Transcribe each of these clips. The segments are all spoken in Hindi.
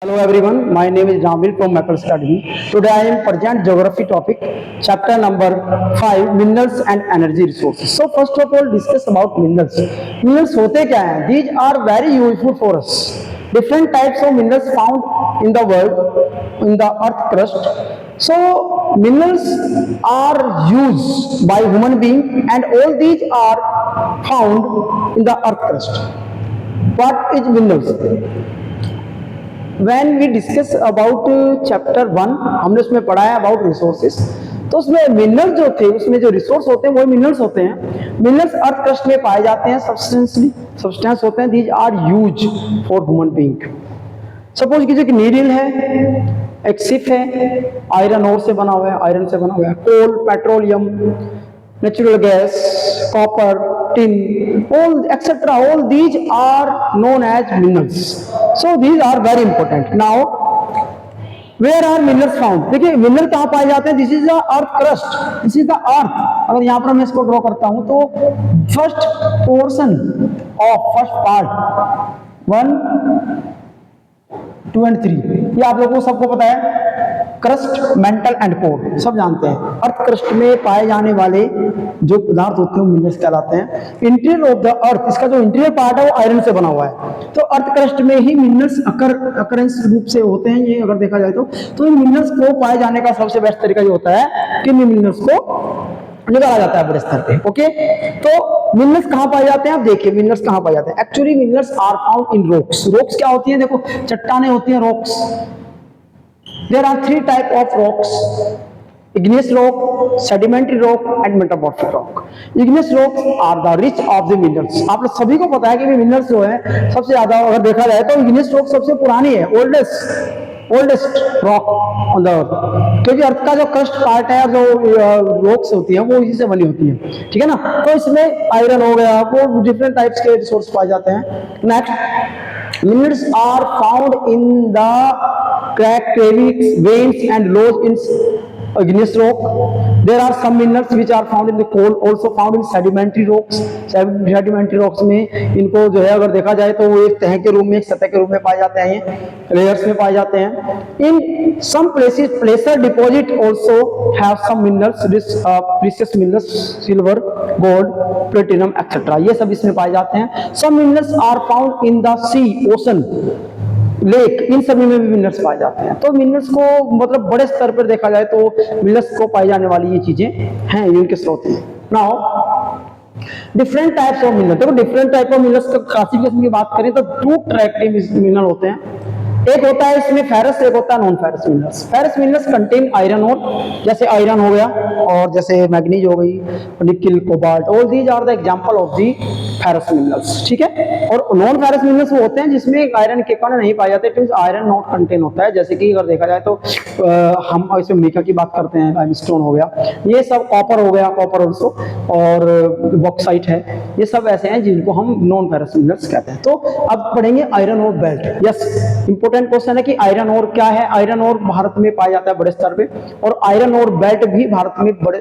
Hello everyone, my name is Jamil from Mappers Academy. Today I am present geography topic, chapter number 5, minerals and energy resources. So first of all discuss about minerals. Minerals होते क्या हैं? These are very useful for us. Different types of minerals found in the world, in the earth crust. So minerals are used by human being and all these are found in the earth crust. What is minerals? When we discuss about chapter 1 हमने उसमें पढ़ा है अबाउट रिसोर्सेस। तो उसमें मिनरल जो थे, उसमें जो रिसोर्स होते हैं वो मिनरल्स होते हैं। मिनरल्स अर्थ क्रस्ट में पाए जाते हैं, सब्सटेंस होते हैं। These are use for human being. Suppose कीजिए कि नीडल है, एक शिप है, आयरन ओर से बना हुआ है, आयरन से बना हुआ है, कोल, petroleum, natural gas, copper, tin, all etc. All these are known as minerals. So these are very important. Now, where are minerals found? देखिए मिनरल कहाँ पाए जाते हैं? This is the earth crust. This is the earth. अगर यहाँ पर मैं इसको ड्रॉ करता हूँ तो first portion of first part 1, 2 and 3 ये आप लोगों को सबको पता है। क्रस्ट, मेंटल एंड पोर सब जानते हैं। अर्थ क्रस्ट में पाए जाने वाले जो पदार्थ होते हैं मिनरल्स कहलाते हैं। इंटीरियर ऑफ द अर्थ, इसका जो इंटीरियर पार्ट है वो आयरन से बना हुआ है। तो अर्थ क्रस्ट में ही मिनरल्स अकरेंस रूप से होते हैं। ये अगर देखा जाए तो इन मिनरल्स को पाए जाने का सबसे बेस्ट तरीका ये होता है कि इन मिनरल्स को निकाला जाता है बड़े स्तर पे। ओके, तो मिनरल्स कहाँ पाए जाते हैं? आप देखिए मिनरल्स कहाँ पाए जाते हैं। Actually minerals are found in rocks. Rocks क्या होती है? देखो चट्टानें होती हैं, rocks. There are 3 type of rocks: igneous rock, sedimentary rock and metamorphic rock. Igneous rocks are the rich of the minerals. आप लोग सभी को पता है कि मिनरल्स जो है सबसे ज्यादा अगर देखा जाए तो igneous rock सबसे पुरानी है, oldest rock on the earth. क्योंकि अर्थ का जो क्रस्ट पार्ट है, जो रॉक्स होती हैं वो इसी से बनी होती है, ठीक है ना। तो इसमें आयरन हो गया, वो डिफरेंट टाइप्स के रिसोर्स पाए जाते हैं। Next, minerals are found in the crack cavities, veins and lodes in igneous rock. There are some minerals which are found in the coal, also found in sedimentary rocks. Sedimentary rocks में इनको जो है अगर देखा जाए तो वो एक तह के रूप में, एक सतह के रूप में पाए जाते हैं, लेयर्स में पाए जाते हैं। In some places, placer deposit also have some minerals, precious minerals, silver, gold, platinum, etc. ये सब इसमें पाए जाते हैं। Some minerals are found in the sea, ocean, lake, इन सभी में भी मिनरल्स पाए जाते हैं। तो मिनरल्स को मतलब बड़े स्तर पर देखा जाए तो मिनरल्स को पाई जाने वाली ये चीजें हैं, इनके स्रोत हैं। Now different types of mineral, देखो डिफरेंट टाइप ऑफ मिनरल्स का क्लासिफिकेशन की बात करें तो 2 टाइप मिनरल होते हैं। एक होता है इसमें फेरस, एक होता है non ferrous minerals. Ferrous minerals contain iron ore, जैसे आयरन हो गया और जैसे मैग्नीज हो गई, nickel, cobalt, all these are the example of the ferrous minerals, ठीक है। और नॉन फेरस मिनरल्स वो होते हैं जिसमें आयरन के कण नहीं पाए जाते, तो आयरन नॉट कंटेन होता है। जैसे कि अगर देखा जाए तो हम इसमें मीका की बात करते हैं, लाइमस्टोन हो गया, ये सब, कॉपर हो गया, कॉपर ऑल्सो, और बॉक्साइट है, ये सब ऐसे हैं जिनको हम नॉन फेरस मिनरल्स कहते हैं। तो अब पढ़ेंगे iron ore belt. Yes, important question है कि आयरन ओर क्या है। आयरन ओर भारत में पाया जाता है बड़े स्तर पे, और आयरन ओर बेल्ट भी भारत में बड़े,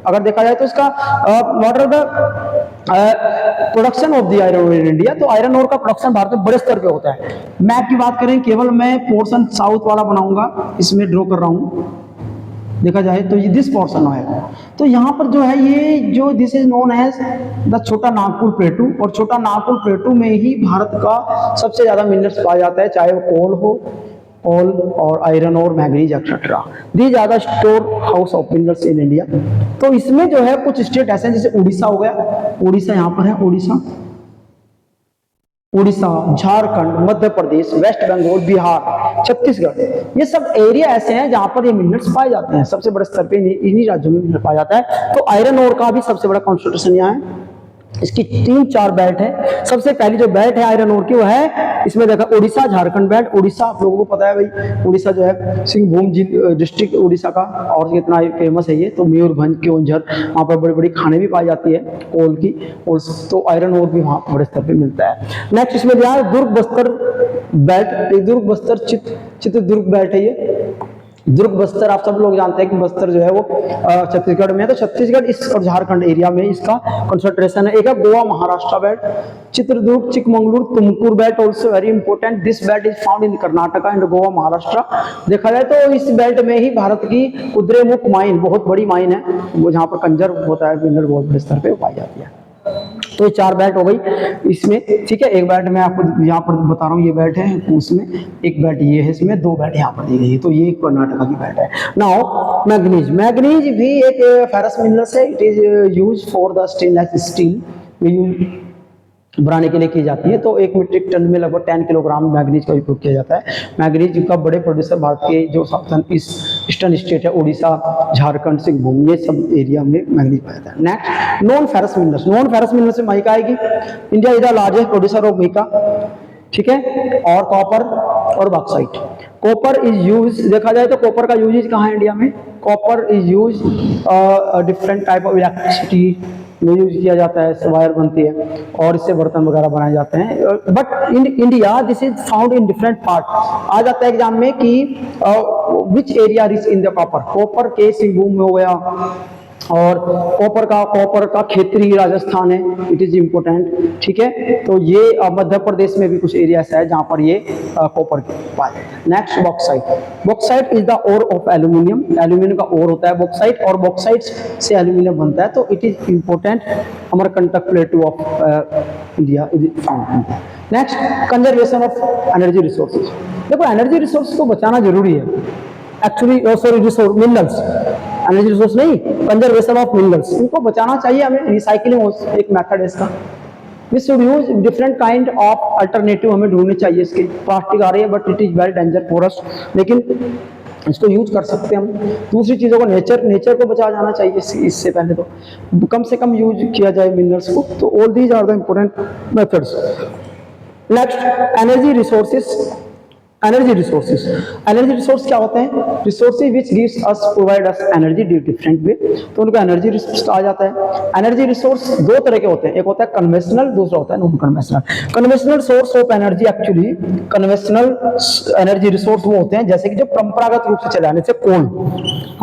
अगर देखा जाए तो इसका what are the production of the iron ore in India, तो आयरन ओर का प्रोडक्शन भारत में बड़े स्तर पे होता है। मैप की बात करें, केवल मैं पोर्शन साउथ वाला बनाऊंगा, इसमें ड्रॉ कर रहा हूं। देखा जाए तो ये दिस पोर्शन है, तो यहाँ पर जो है ये जो this is known as the Chota Nagpur प्लेटू, और छोटा नागपुर प्लेटू में ही भारत का सबसे ज्यादा मिनरल्स पाया जाता है, चाहे वो कोल हो, ऑल और आयरन और manganese etcetera. These are the storehouse of minerals in India. तो इसमें जो है कुछ स्टेट ऐसे हैं, जैसे उड़ीसा हो गया, उड़ीसा यहाँ पर है, उड़ीसा, झारखंड, मध्य प्रदेश, वेस्ट बंगाल, बिहार, छत्तीसगढ़, ये सब एरिया ऐसे हैं जहां पर ये मिनरल्स पाए जाते हैं। सबसे बड़े स्तर पे इन्हीं राज्यों में मिनरल पाया जाता है। तो आयरन ओर का भी सबसे बड़ा कॉन्सेंट्रेशन यहाँ है। इसकी 3-4 बेल्ट है। सबसे पहली जो बेल्ट है आयरन ओर की वो है, इसमें देखा उड़ीसा, झारखंड बेल्ट। उड़ीसा आप लोगों को पता है भाई, उड़ीसा जो है सिंहभूम डिस्ट्रिक्ट उड़ीसा का, और कितना फेमस है ये, तो मयूरभंज, केओंझर, वहाँ पर बड़ी बड़ी खाने भी पाई जाती है कोल की, और तो आयरन ओर भी वहाँ बड़े स्तर पे मिलता है। नेक्स्ट इसमें दिया दुर्ग बस्तर बेल्ट, दुर्ग बस्तर चित्रदुर्ग बेल्ट है ये, दुर्ग बस्तर आप सब लोग जानते हैं कि बस्तर जो है वो छत्तीसगढ़ में है, तो छत्तीसगढ़ इस और झारखंड एरिया में इसका कंसंट्रेशन है। एक है Goa Maharashtra belt, Chitradurga Chikmagaluru Tumkur belt also very important, this belt is found in Karnataka and Goa Maharashtra. देखा जाए तो इस बेल्ट में ही भारत की कुद्रेमुख माइन, बहुत बड़ी माइन है वो, जहाँ पर कंजर होता है मिनरल बहुत बड़े स्तर पे पाई जाती है। तो ये 4 बेल्ट हो गई इसमें, ठीक है। एक बेल्ट मैं आपको यहाँ पर बता रहा हूँ, ये बेल्ट है, उसमें एक बेल्ट ये है, इसमें 2 बेल्ट यहाँ पर दी गई है, तो ये कर्नाटका की बेल्ट है। नाउ मैग्नीज, मैग्नीज भी एक फेरस मिनरल्स है, it is use for the stainless steel बनाने के लिए की जाती है। तो 1 मीट्रिक टन में लगभग 10 किलोग्राम मैग्नीज का उपयोग किया जाता है। मैग्नीज का बड़े प्रोड्यूसर भारत के जो साउथर्न ईस्टर्न स्टेट है, उड़ीसा, झारखंड, सिंहभूम, ये सब एरिया में मैग्नीज पाया जाता है। Next non ferrous minerals, non ferrous minerals में मिका आएगी। India is the largest producer of mica, ठीक है, और कॉपर और बॉक्साइट। कॉपर इज यूज, देखा जाए तो कॉपर का यूज कहाँ है इंडिया में, copper is use different type of electricity में यूज किया जाता है, वायर बनती है और इससे बर्तन वगैरह बनाए जाते हैं। But in India this is found in different part. आ जाता है एग्जाम में कि which area rich in the copper, copper के सिंहभूम में हो गया, और कॉपर का खेतरी राजस्थान है, इट इज इम्पोर्टेंट, ठीक है। तो ये मध्य प्रदेश में भी कुछ एरिया है जहां पर ये कॉपर पाया जाता है। Next bauxite, bauxite is the ore of aluminium, aluminium का ओर होता है बॉक्साइट, और बॉक्साइट से एल्यूमिनियम बनता है, तो इट इज इम्पोर्टेंट हमारा conduct plateau of India is found. Next conservation of energy resources, देखो एनर्जी रिसोर्स को बचाना जरूरी है actually, sorry resource minerals, energy resource नहीं, कंजर्वेशन ऑफ मिनरल्स, इनको बचाना चाहिए हमें। रिसाइकलिंग एक मेथड है इसका। We should use different kind of alternative, हमें ढूंढनी चाहिए इसके। प्लास्टिक आ रही है but it is very danger for us, लेकिन इसको यूज कर सकते हैं हम। दूसरी चीज़ों को नेचर को बचाया जाना चाहिए, इससे पहले तो कम से कम यूज किया जाए मिनरल्स को। तो all these are the important methods. Next energy resources, energy resource क्या होते हैं, resources which gives us provide us energy different way, तो उनको एनर्जी रिसोर्स कहा जाता है। एनर्जी रिसोर्स 2 तरह के होते हैं, एक होता है कन्वेंशनल, दूसरा होता है non conventional. Conventional source of energy, actually conventional energy resource वो होते हैं जैसे कि जो परंपरागत रूप से चले आने से कोल,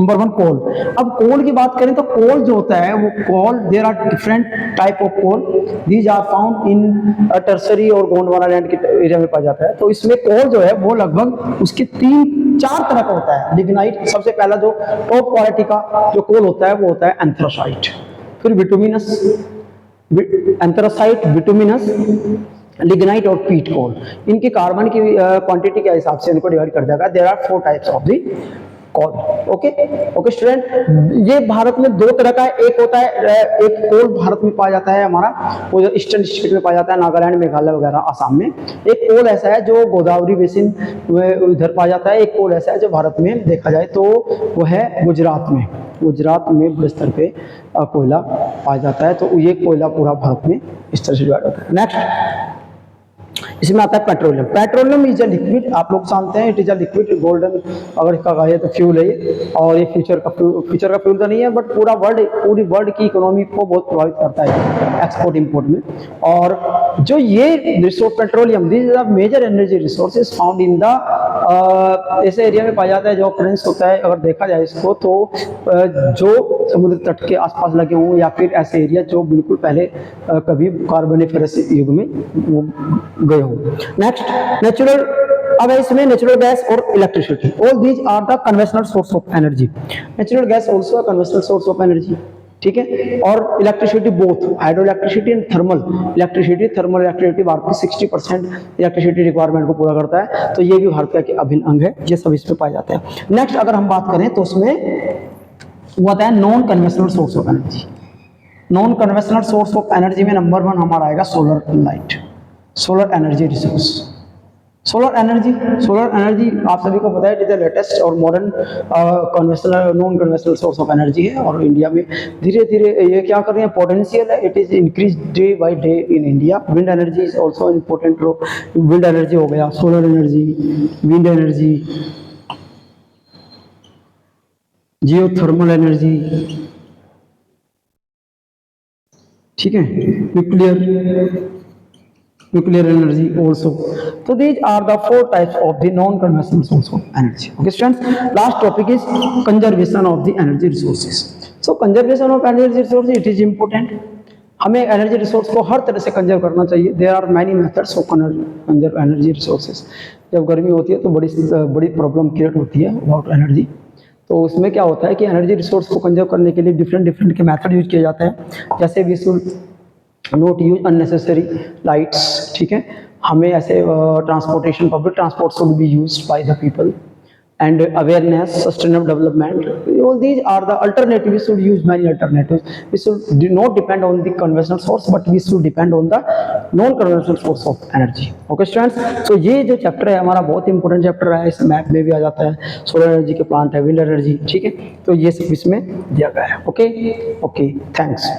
नंबर 1 कोल। अब कोल की बात करें तो कोल जो होता है वो coal, there are different type of coal, these are found in tertiary और गोंडवाना लैंड के एरिया में पाया जाता है। तो इसमें कोल जो है वो लगभग उसके 3-4 तरह का होता है। लिग्नाइट सबसे पहला जो टॉप क्वालिटी का जो कोल होता है वो होता है एंथ्रासाइट, फिर बिटुमिनस, एंथ्रासाइट, बिटुमिनस, लिग्नाइट और पीट कोल। इनके कार्बन की क्वांटिटी के हिसाब से इनको डिवाइड कर दिया गया। There are 4 types of the coal. Okay student, ये भारत में 2 तरह का है। एक होता है, एक कोल भारत में पाया जाता है हमारा, वो जो ईस्टर्न स्टेट में पाया जाता है, नागालैंड, मेघालय वगैरह, आसाम में। एक कोल ऐसा है जो गोदावरी बेसिन में उधर पाया जाता है। एक कोल ऐसा है जो भारत में देखा जाए तो वो है गुजरात में बड़े स्तर पे कोयला पाया जाता है। तो ये कोयला पूरा भारत में इस तरह से डिवाइड होता है। नेक्स्ट इसमें आता है petroleum. Petroleum is a liquid, आप लोग जानते हैं, it is a liquid golden, अगर इसका कहे तो फ्यूल है ये, और ये फ्यूचर का फ्यूल तो नहीं है, बट पूरी वर्ल्ड की इकोनॉमी को बहुत प्रभावित करता है एक्सपोर्ट इंपोर्ट में। और जो ये resource petroleum, this is a major energy resources found in the, ऐसे एरिया में पाया जाता है जो ऑकरेंस होता है, अगर देखा जाए इसको तो जो समुद्र तट के आसपास लगे हों या फिर ऐसे एरिया जो बिल्कुल पहले कभी कार्बोनिफेरस युग में वो गए हों। नेक्स्ट नेचुरल, अब इसमें नेचुरल गैस और electricity, all these are the conventional source of energy. Natural gas also a conventional source of energy, ठीक है। और electricity both hydro electricity and thermal electricity, Bharat की 60% इलेक्ट्रिसिटी रिक्वायरमेंट को पूरा करता है। तो ये भी भारत का अभिन्न अंग है, ये सब इसमें पाए जाते हैं। नेक्स्ट अगर हम बात करें तो उसमें वो आता है non conventional source of energy. Non conventional source of energy में नंबर 1 हमारा आएगा solar light, solar energy resource. Solar energy आप सभी को पता है, इट इज द लेटेस्ट और modern conventional non conventional source of energy है। और इंडिया में धीरे धीरे ये क्या कर रहे हैं, पोटेंशियल है, it is increase day by day in India. Wind energy is also important, wind energy हो गया, solar energy, wind energy, geothermal energy, ठीक है, nuclear, nuclear energy also. So these are the 4 types of the non-conventional source of energy. Okay students, last topic is conservation of the energy resources. So conservation of energy resources, it is important. हमें एनर्जी रिसोर्स को हर तरह से कंजर्व करना चाहिए. There are many methods of conserve energy resources. जब गर्मी होती है तो बड़ी प्रॉब्लम क्रिएट होती है अबाउट एनर्जी. तो उसमें क्या होता है कि एनर्जी रिसोर्स को कंजर्व करने के लिए डिफरेंट के मेथड यूज किए जाते हैं. जैसे we should not use unnecessary lights. ठीक है, हमें ऐसे transportation, public transport should be used by the people. And awareness, sustainable development, all these are the alternative. We should use many alternatives. We should not depend on the conventional source, but we should depend on the non-conventional source of energy. Okay students, so ये जो चैप्टर है हमारा बहुत इंपॉर्टेंट चैप्टर है. इस मैप में भी आ जाता है. सोलर एनर्जी के प्लांट है, विंड एनर्जी. ठीक है, तो ये सब इसमें दिया गया है. Okay, thanks.